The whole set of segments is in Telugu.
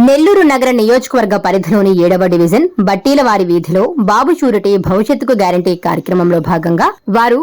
నెల్లూరు నగర నియోజకవర్గ పరిధిలోని 7వ డివిజన్ బట్టీలవారి వీధిలో బాబు షూరిటీ భవిష్యత్తుకు గ్యారంటీ కార్యక్రమంలో భాగంగా వారు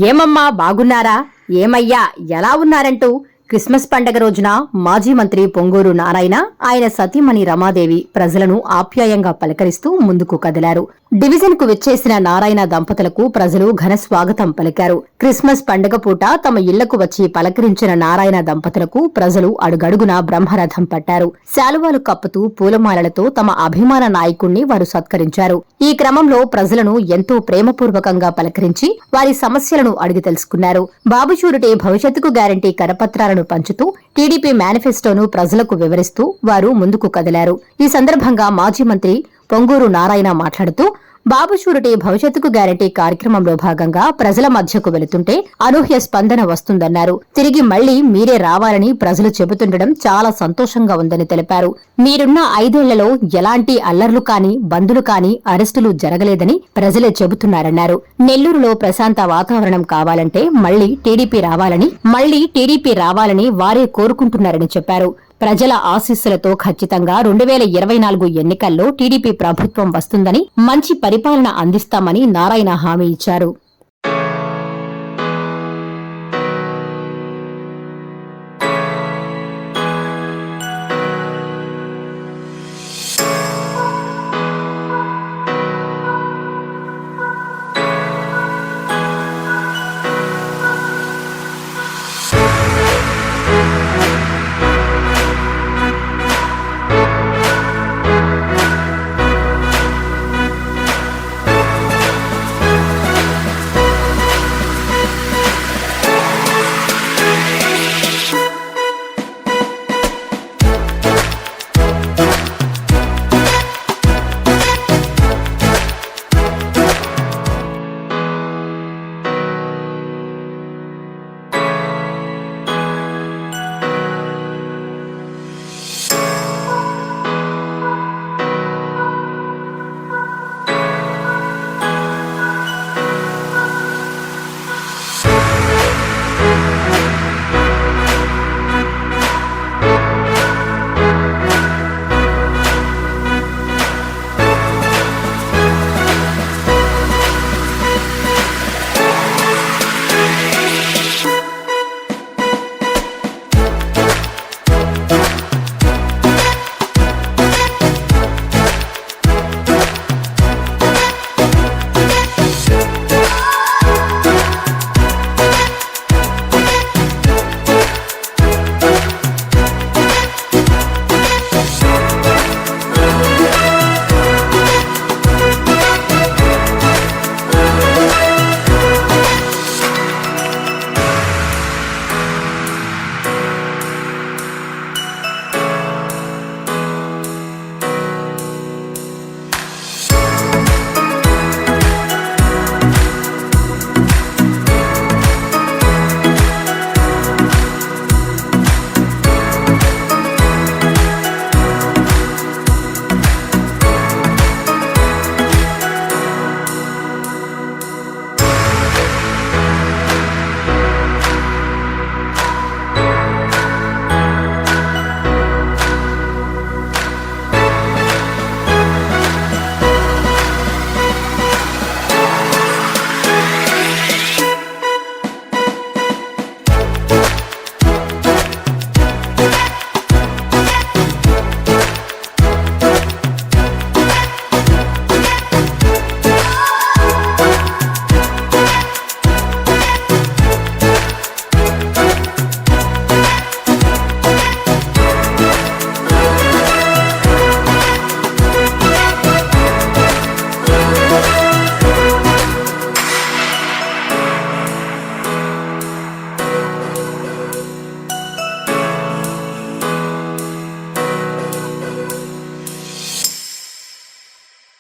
ఏమమ్మా బాగున్నారా, ఏమయ్యా ఎలా ఉన్నారంటూ క్రిస్మస్ పండగ రోజున మాజీ మంత్రి పొంగూరు నారాయణ, ఆయన సతీమణి రమాదేవి ప్రజలను ఆప్యాయంగా పలకరిస్తూ ముందుకు కదిలారు. డివిజన్ కు విచ్చేసిన నారాయణ దంపతులకు ప్రజలు ఘన స్వాగతం పలికారు. క్రిస్మస్ పండగ పూట తమ ఇళ్లకు వచ్చి పలకరించిన నారాయణ దంపతులకు ప్రజలు అడుగడుగునా బ్రహ్మరథం పట్టారు. శాలువాలు కప్పుతూ పూలమాలలతో తమ అభిమాన నాయకుణ్ణి వారు సత్కరించారు. ఈ క్రమంలో ప్రజలను ఎంతో ప్రేమపూర్వకంగా పలకరించి వారి సమస్యలను అడిగి తెలుసుకున్నారు. బాబు షూరిటీ భవిష్యత్తుకు గ్యారంటీ కరపత్రాలను పంచుతూ టీడీపీ మేనిఫెస్టోను ప్రజలకు వివరిస్తూ వారు ముందుకు కదిలారు. ఈ సందర్భంగా మాజీ మంత్రి పొంగూరు నారాయణ మాట్లాడుతూ బాబు షూరిటీ భవిష్యత్తుకు గ్యారంటీ కార్యక్రమంలో భాగంగా ప్రజల మధ్యకు వెళుతుంటే అనూహ్య స్పందన వస్తుందన్నారు. తిరిగి మళ్లీ మీరే రావాలని ప్రజలు చెబుతుండడం చాలా సంతోషంగా ఉందని తెలిపారు. మీరున్న 5 ఏళ్లలో ఎలాంటి అల్లర్లు కాని, బందులు కాని, అరెస్టులు జరగలేదని ప్రజలే చెబుతున్నారన్నారు. నెల్లూరులో ప్రశాంత వాతావరణం కావాలంటే మళ్లీ టీడీపీ రావాలని వారే కోరుకుంటున్నారని చెప్పారు. ప్రజల ఆశీస్సులతో ఖచ్చితంగా 2024 ఎన్నికల్లో టీడీపీ ప్రభుత్వం వస్తుందని, మంచి పరిపాలన అందిస్తామని నారాయణ హామీ ఇచ్చారు.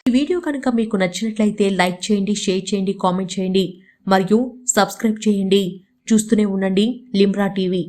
ఈ వీడియో కనుక మీకు నచ్చినట్లయితే లైక్ చేయండి, షేర్ చేయండి, కామెంట్ చేయండి మరియు సబ్స్క్రైబ్ చేయండి. చూస్తూనే ఉండండి లిమ్రా టీవీ.